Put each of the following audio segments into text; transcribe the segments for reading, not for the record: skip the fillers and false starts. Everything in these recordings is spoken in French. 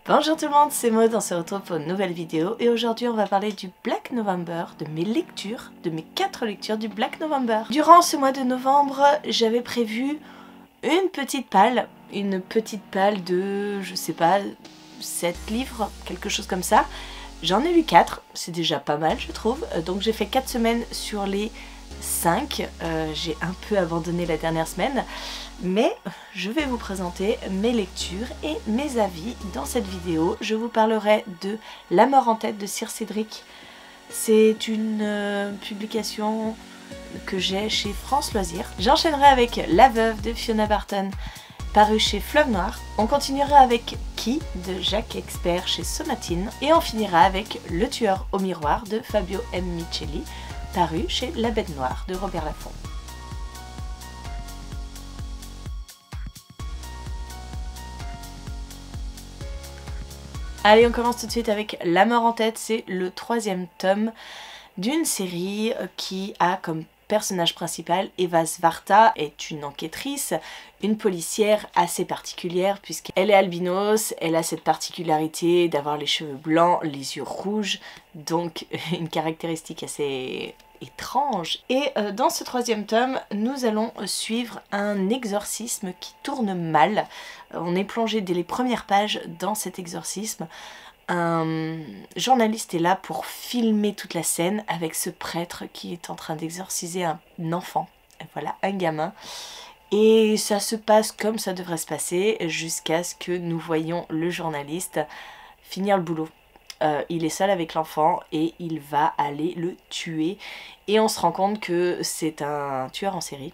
Bonjour tout le monde, c'est Maud, on se retrouve pour une nouvelle vidéo et aujourd'hui on va parler du Black November, de mes lectures, de mes 4 lectures du Black November. Durant ce mois de novembre, j'avais prévu une petite palle de, je sais pas, 7 livres, quelque chose comme ça. J'en ai lu 4, c'est déjà pas mal je trouve, donc j'ai fait 4 semaines sur les 5, j'ai un peu abandonné la dernière semaine. Mais je vais vous présenter mes lectures et mes avis dans cette vidéo. Je vous parlerai de La mort en tête de Sir Cédric. C'est une publication que j'ai chez France Loisirs. J'enchaînerai avec La veuve de Fiona Barton, paru chez Fleuve Noir. On continuera avec Qui de Jacques Expert chez Sonatine. Et on finira avec Le tueur au miroir de Fabio M. Micheli, paru chez La Bête Noire de Robert Laffont. Allez, on commence tout de suite avec La mort en tête, c'est le 3e tome d'une série qui a comme personnage principal Eva Svarta, est une enquêtrice, une policière assez particulière puisqu'elle est albinos, elle a cette particularité d'avoir les cheveux blancs, les yeux rouges, donc une caractéristique assez étrange. Et dans ce 3e tome, nous allons suivre un exorcisme qui tourne mal. On est plongé dès les premières pages dans cet exorcisme. Un journaliste est là pour filmer toute la scène avec ce prêtre qui est en train d'exorciser un enfant, voilà, un gamin. Et ça se passe comme ça devrait se passer jusqu'à ce que nous voyions le journaliste finir le boulot. Il est seul avec l'enfant et il va aller le tuer. Et on se rend compte que c'est un tueur en série.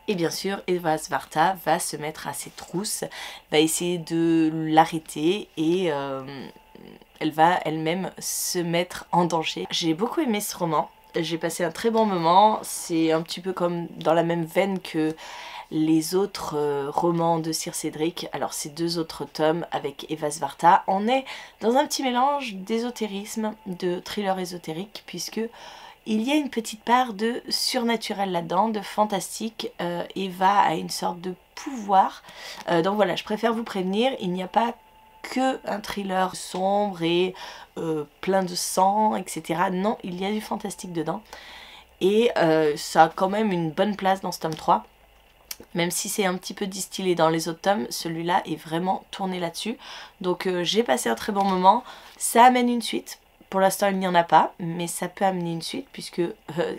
Et bien sûr, Eva Svarta va se mettre à ses trousses, va essayer de l'arrêter et elle va elle-même se mettre en danger. J'ai beaucoup aimé ce roman, j'ai passé un très bon moment, c'est un petit peu comme dans la même veine que les autres romans de Sir Cédric. Alors ces 2 autres tomes avec Eva Svarta, on est dans un petit mélange d'ésotérisme, de thriller ésotérique, puisque il y a une petite part de surnaturel là-dedans, de fantastique. Eva a une sorte de pouvoir. Donc voilà, je préfère vous prévenir, il n'y a pas que un thriller sombre et plein de sang, etc. Non, il y a du fantastique dedans. Et ça a quand même une bonne place dans ce tome 3. Même si c'est un petit peu distillé dans les autres tomes, celui-là est vraiment tourné là-dessus. Donc j'ai passé un très bon moment. Ça amène une suite. Pour l'instant, il n'y en a pas, mais ça peut amener une suite, puisque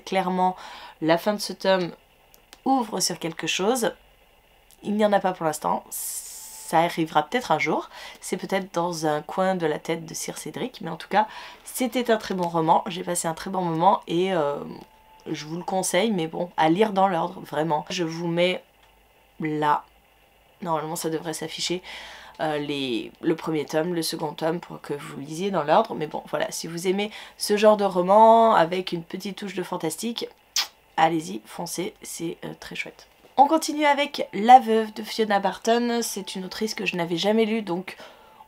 clairement, la fin de ce tome ouvre sur quelque chose. Il n'y en a pas pour l'instant. Ça arrivera peut-être un jour. C'est peut-être dans un coin de la tête de Sir Cédric, mais en tout cas, c'était un très bon roman. J'ai passé un très bon moment et je vous le conseille, mais bon, à lire dans l'ordre, vraiment. Je vous mets là, normalement ça devrait s'afficher, le 1er tome, le 2nd tome pour que vous lisiez dans l'ordre. Mais bon, voilà, si vous aimez ce genre de roman avec une petite touche de fantastique, allez-y, foncez, c'est très chouette. On continue avec La veuve de Fiona Barton. C'est une autrice que je n'avais jamais lue, donc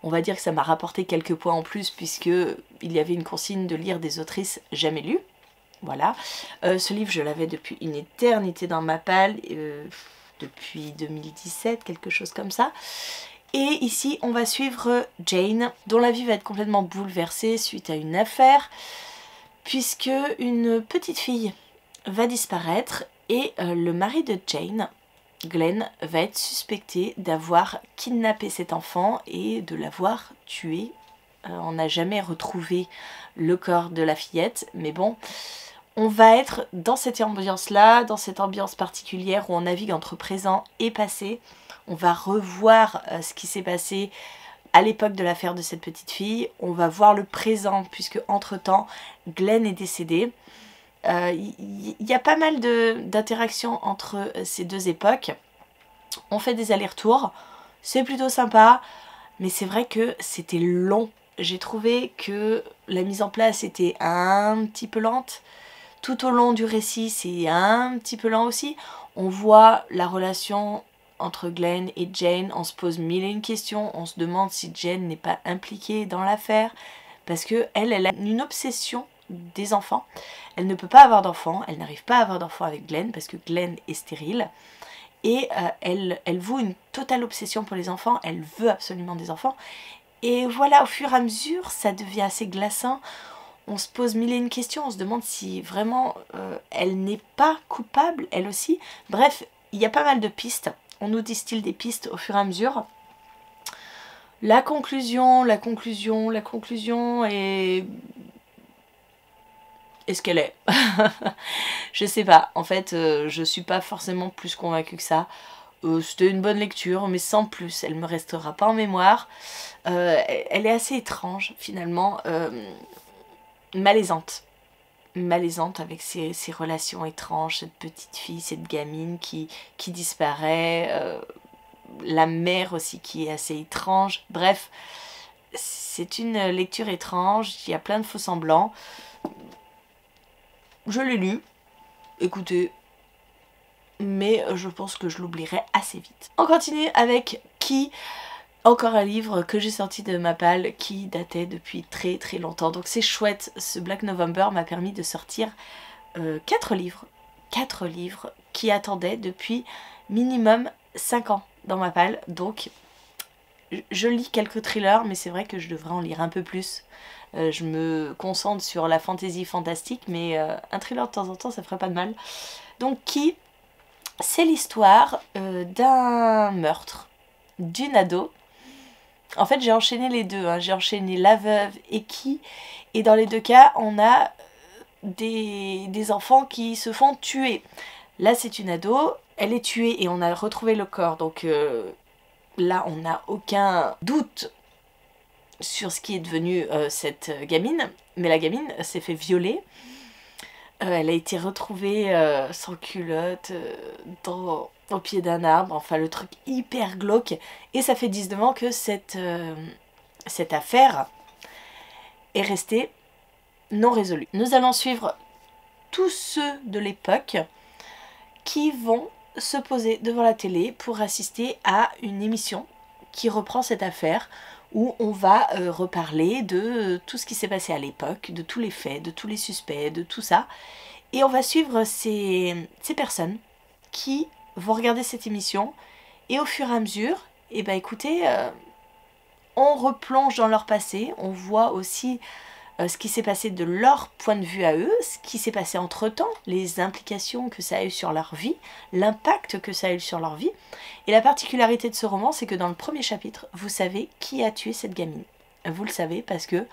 on va dire que ça m'a rapporté quelques points en plus puisque il y avait une consigne de lire des autrices jamais lues. Voilà. Ce livre, je l'avais depuis une éternité dans ma palle, depuis 2017, quelque chose comme ça. Et ici, on va suivre Jane, dont la vie va être complètement bouleversée suite à une affaire, puisque une petite fille va disparaître et le mari de Jane, Glenn, va être suspecté d'avoir kidnappé cet enfant et de l'avoir tué. On n'a jamais retrouvé le corps de la fillette, mais bon, on va être dans cette ambiance-là, dans cette ambiance particulière où on navigue entre présent et passé. On va revoir ce qui s'est passé à l'époque de l'affaire de cette petite fille. On va voir le présent puisque entre-temps, Glenn est décédé. Il y a pas mal d'interactions entre ces 2 époques. On fait des allers-retours. C'est plutôt sympa, mais c'est vrai que c'était long. J'ai trouvé que la mise en place était un petit peu lente. Tout au long du récit, c'est un petit peu lent aussi. On voit la relation entre Glenn et Jane, on se pose mille et une questions, on se demande si Jane n'est pas impliquée dans l'affaire, parce que elle a une obsession des enfants. Elle ne peut pas avoir d'enfants, elle n'arrive pas à avoir d'enfants avec Glenn, parce que Glenn est stérile. Et elle voue une totale obsession pour les enfants, elle veut absolument des enfants. Et voilà, au fur et à mesure, ça devient assez glaçant. On se pose mille et une questions, on se demande si vraiment elle n'est pas coupable, elle aussi. Bref, il y a pas mal de pistes. On nous distille des pistes au fur et à mesure. La conclusion est... Est-ce qu'elle est, je sais pas, en fait, je suis pas forcément plus convaincue que ça. C'était une bonne lecture, mais sans plus, elle me restera pas en mémoire. Elle est assez étrange, finalement, malaisante. Malaisante avec ses relations étranges, cette petite fille, cette gamine qui disparaît, la mère aussi qui est assez étrange. Bref, c'est une lecture étrange, il y a plein de faux-semblants. Je l'ai lu, écoutez, mais je pense que je l'oublierai assez vite. On continue avec Qui, encore un livre que j'ai sorti de ma palle qui datait depuis très très longtemps. Donc c'est chouette, ce Black November m'a permis de sortir 4 livres. 4 livres qui attendaient depuis minimum 5 ans dans ma palle. Donc je lis quelques thrillers, mais c'est vrai que je devrais en lire un peu plus. Je me concentre sur la fantasy fantastique, mais un thriller de temps en temps, ça ferait pas de mal. Donc Qui, c'est l'histoire d'un meurtre d'une ado. En fait, j'ai enchaîné les deux, hein. J'ai enchaîné La Veuve et Qui. Et dans les deux cas, on a des enfants qui se font tuer. Là, c'est une ado, elle est tuée et on a retrouvé le corps. Donc là, on n'a aucun doute sur ce qui est devenu cette gamine. Mais la gamine s'est fait violer. Elle a été retrouvée sans culotte au pied d'un arbre. Enfin, le truc hyper glauque. Et ça fait 19 ans que cette affaire est restée non résolue. Nous allons suivre tous ceux de l'époque qui vont se poser devant la télé pour assister à une émission qui reprend cette affaire, où on va reparler de tout ce qui s'est passé à l'époque, de tous les faits, de tous les suspects, de tout ça. Et on va suivre ces personnes qui vont regarder cette émission, et au fur et à mesure, et ben écoutez, on replonge dans leur passé, on voit aussi ce qui s'est passé de leur point de vue à eux, ce qui s'est passé entre-temps, les implications que ça a eu sur leur vie, l'impact que ça a eu sur leur vie. Et la particularité de ce roman, c'est que dans le premier chapitre, vous savez qui a tué cette gamine. Vous le savez parce que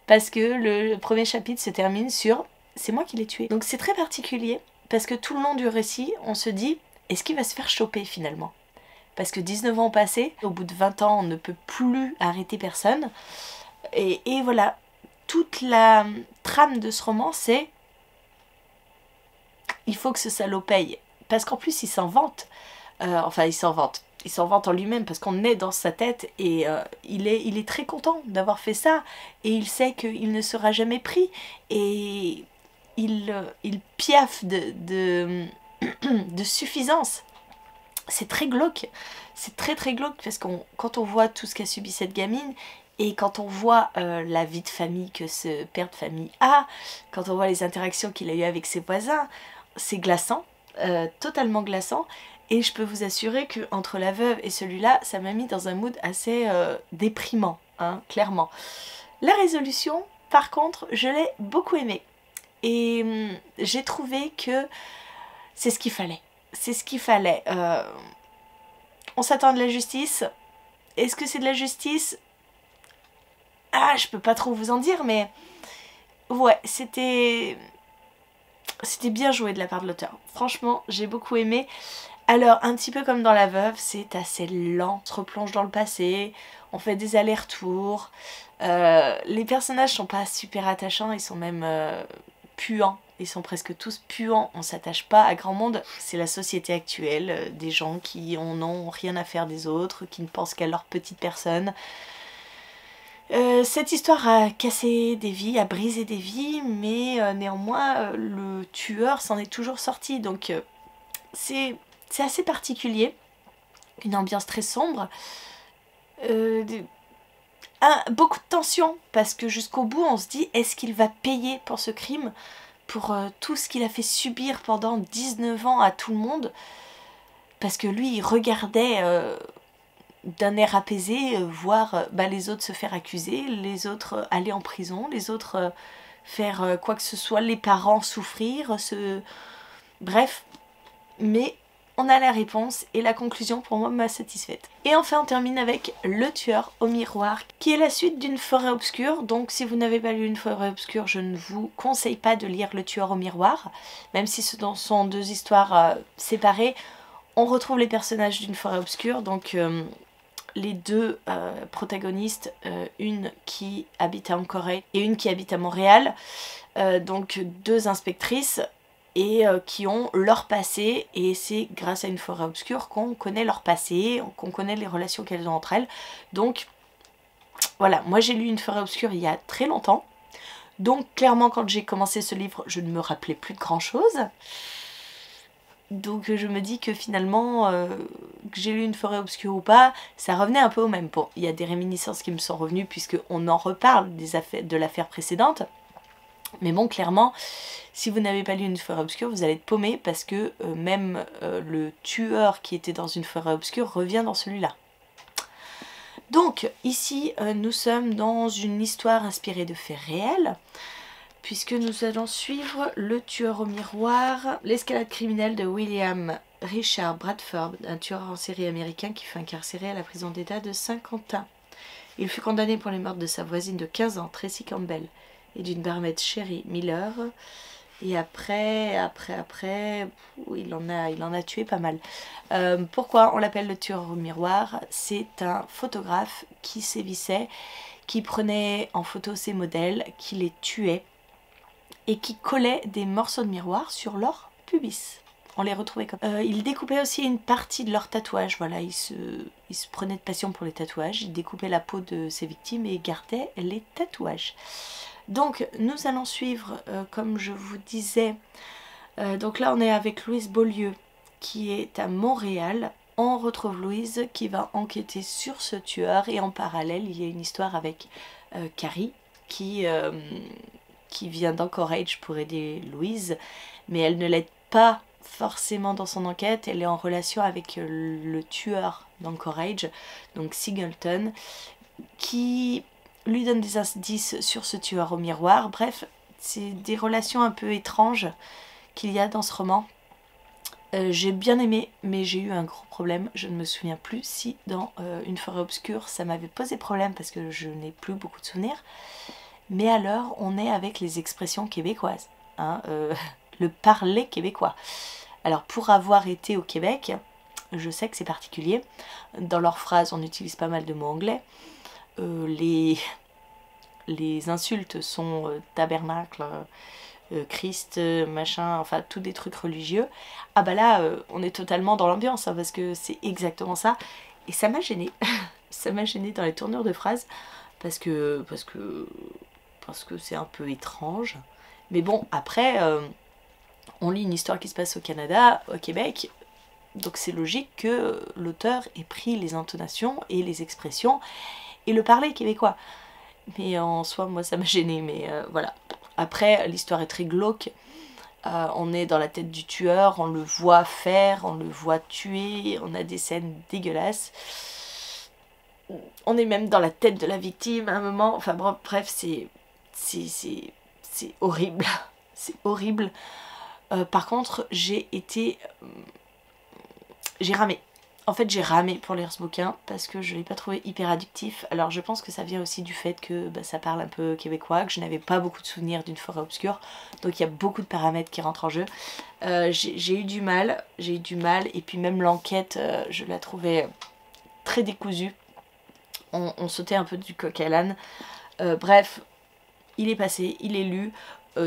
le premier chapitre se termine sur « c'est moi qui l'ai tué ». Donc c'est très particulier, parce que tout le long du récit, on se dit « est-ce qu'il va se faire choper finalement ?» Parce que 19 ans ont passé, au bout de 20 ans, on ne peut plus arrêter personne. Et voilà, toute la trame de ce roman, c'est il faut que ce salaud paye. Parce qu'en plus, il s'en vante. Enfin, il s'en vante. Il s'en vante en lui-même parce qu'on est dans sa tête et il est très content d'avoir fait ça. Et il sait qu'il ne sera jamais pris. Et il piaffe de suffisance. C'est très glauque. C'est très très glauque parce que quand on voit tout ce qu'a subi cette gamine, et quand on voit la vie de famille que ce père de famille a, quand on voit les interactions qu'il a eues avec ses voisins, c'est glaçant, totalement glaçant. Et je peux vous assurer qu'entre La Veuve et celui-là, ça m'a mis dans un mood assez déprimant, hein, clairement. La résolution, par contre, je l'ai beaucoup aimée. Et j'ai trouvé que c'est ce qu'il fallait. C'est ce qu'il fallait. On s'attend de la justice. Est-ce que c'est de la justice ? Ah, je peux pas trop vous en dire, mais ouais, c'était bien joué de la part de l'auteur. Franchement, j'ai beaucoup aimé. Alors, un petit peu comme dans La Veuve, c'est assez lent. On se replonge dans le passé, on fait des allers-retours. Les personnages sont pas super attachants, ils sont même puants. Ils sont presque tous puants, on s'attache pas à grand monde. C'est la société actuelle, des gens qui n'ont rien à faire des autres, qui ne pensent qu'à leur petite personne. Cette histoire a cassé des vies, a brisé des vies, mais néanmoins le tueur s'en est toujours sorti, donc c'est assez particulier, une ambiance très sombre, beaucoup de tension, parce que jusqu'au bout on se dit est-ce qu'il va payer pour ce crime, pour tout ce qu'il a fait subir pendant 19 ans à tout le monde, parce que lui il regardait d'un air apaisé, voir les autres se faire accuser, les autres aller en prison, les autres faire quoi que ce soit, les parents souffrir, bref. Mais on a la réponse et la conclusion pour moi m'a satisfaite. Et enfin on termine avec Le tueur au miroir, qui est la suite d'Une forêt obscure. Donc si vous n'avez pas lu Une forêt obscure, je ne vous conseille pas de lire Le tueur au miroir, même si ce sont deux histoires séparées. On retrouve les personnages d'Une forêt obscure, donc les deux protagonistes, une qui habite à Anchorage et une qui habite à Montréal, donc deux inspectrices, et qui ont leur passé, et c'est grâce à Une forêt obscure qu'on connaît leur passé, qu'on connaît les relations qu'elles ont entre elles. Donc voilà, moi j'ai lu Une forêt obscure il y a très longtemps, donc clairement quand j'ai commencé ce livre je ne me rappelais plus de grand chose. Donc je me dis que finalement, que j'ai lu Une forêt obscure ou pas, ça revenait un peu au même. Bon, il y a des réminiscences qui me sont revenues puisqu'on en reparle de l'affaire précédente. Mais bon, clairement, si vous n'avez pas lu Une forêt obscure, vous allez être paumé parce que même le tueur qui était dans Une forêt obscure revient dans celui-là. Donc ici, nous sommes dans une histoire inspirée de faits réels, puisque nous allons suivre Le tueur au miroir, l'escalade criminelle de William Richard Bradford, un tueur en série américain qui fut incarcéré à la prison d'État de Saint-Quentin. Il fut condamné pour les meurtres de sa voisine de 15 ans, Tracy Campbell, et d'une barmaid, Sherry Miller. Et après, il en a tué pas mal. Pourquoi on l'appelle Le tueur au miroir? C'est un photographe qui sévissait, qui prenait en photo ses modèles, qui les tuait, et qui collait des morceaux de miroir sur leur pubis. On les retrouvait comme ça. Il découpait aussi une partie de leur tatouage. Voilà, il se prenait de passion pour les tatouages. Il découpait la peau de ses victimes et gardait les tatouages. Donc nous allons suivre, comme je vous disais, donc là on est avec Louise Beaulieu qui est à Montréal. On retrouve Louise qui va enquêter sur ce tueur, et en parallèle il y a une histoire avec Carrie qui vient d'Anchorage pour aider Louise, mais elle ne l'aide pas forcément dans son enquête. Elle est en relation avec le tueur d'Anchorage, donc Singleton, qui lui donne des indices sur ce tueur au miroir. Bref, c'est des relations un peu étranges qu'il y a dans ce roman. J'ai bien aimé, mais j'ai eu un gros problème. Je ne me souviens plus si dans Une forêt obscure ça m'avait posé problème parce que je n'ai plus beaucoup de souvenirs. Mais alors, on est avec les expressions québécoises, hein, le parler québécois. Alors, pour avoir été au Québec, je sais que c'est particulier. Dans leurs phrases, on utilise pas mal de mots anglais. Les insultes sont tabernacle, Christ, machin, enfin, tous des trucs religieux. Ah bah là, on est totalement dans l'ambiance, hein, parce que c'est exactement ça. Et ça m'a gênée. Ça m'a gênée dans les tournures de phrases, parce que c'est un peu étrange. Mais bon, après, on lit une histoire qui se passe au Canada, au Québec, donc c'est logique que l'auteur ait pris les intonations et les expressions et le parler québécois. Mais en soi, moi, ça m'a gênée, mais voilà. Après, l'histoire est très glauque. On est dans la tête du tueur, on le voit faire, on le voit tuer, on a des scènes dégueulasses. On est même dans la tête de la victime à un moment. Enfin bref, c'est horrible. C'est horrible. Par contre, j'ai ramé. En fait, j'ai ramé pour lire ce bouquin parce que je ne l'ai pas trouvé hyper addictif. Alors, je pense que ça vient aussi du fait que ça parle un peu québécois, que je n'avais pas beaucoup de souvenirs d'Une forêt obscure. Donc, il y a beaucoup de paramètres qui rentrent en jeu. J'ai eu du mal. Et puis, même l'enquête, je la trouvais très décousue. On sautait un peu du coq à l'âne. Bref, il est passé, il est lu.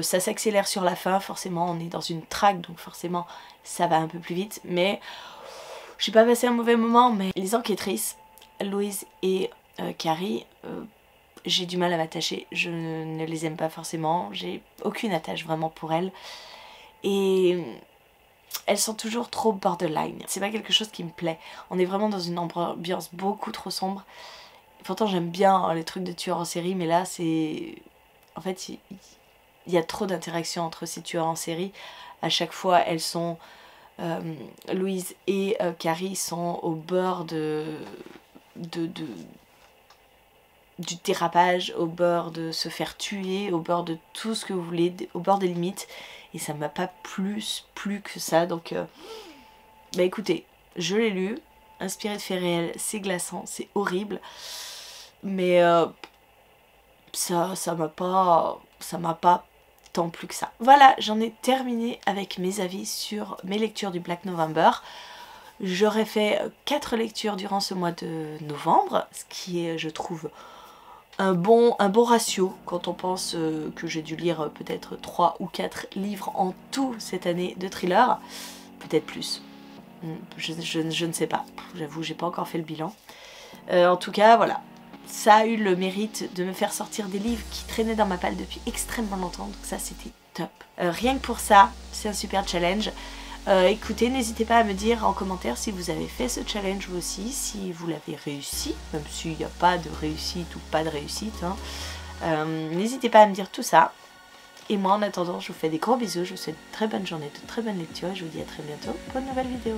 Ça s'accélère sur la fin. Forcément, on est dans une traque, donc forcément, ça va un peu plus vite. Mais j'ai pas passé un mauvais moment, mais les enquêtrices, Louise et Carrie, j'ai du mal à m'attacher. Je ne les aime pas forcément. J'ai aucune attache vraiment pour elles. Et elles sont toujours trop borderline. C'est pas quelque chose qui me plaît. On est vraiment dans une ambiance beaucoup trop sombre. Pourtant, j'aime bien les trucs de tueurs en série, mais là, c'est... En fait, il y a trop d'interactions entre ces tueurs en série. À chaque fois, elles sont... Louise et Carrie sont au bord de du dérapage, au bord de se faire tuer, au bord de tout ce que vous voulez, au bord des limites. Et ça m'a pas plus que ça. Donc, bah écoutez, je l'ai lu, inspiré de faits réels, c'est glaçant, c'est horrible. Mais ça m'a pas tant plu que ça. Voilà, j'en ai terminé avec mes avis sur mes lectures du Black November. J'aurais fait 4 lectures durant ce mois de novembre, ce qui est, je trouve, un bon ratio quand on pense que j'ai dû lire peut-être 3 ou 4 livres en tout cette année de thriller. Peut-être plus. Je ne sais pas. J'avoue, j'ai pas encore fait le bilan. En tout cas, voilà. Ça a eu le mérite de me faire sortir des livres qui traînaient dans ma palle depuis extrêmement longtemps. Donc ça, c'était top. Rien que pour ça, c'est un super challenge. Écoutez, n'hésitez pas à me dire en commentaire si vous avez fait ce challenge vous aussi, si vous l'avez réussi, même s'il n'y a pas de réussite ou pas de réussite. Hein. N'hésitez pas à me dire tout ça. Et moi, en attendant, je vous fais des gros bisous. Je vous souhaite une très bonne journée, de très bonnes lectures. Et je vous dis à très bientôt pour une nouvelle vidéo.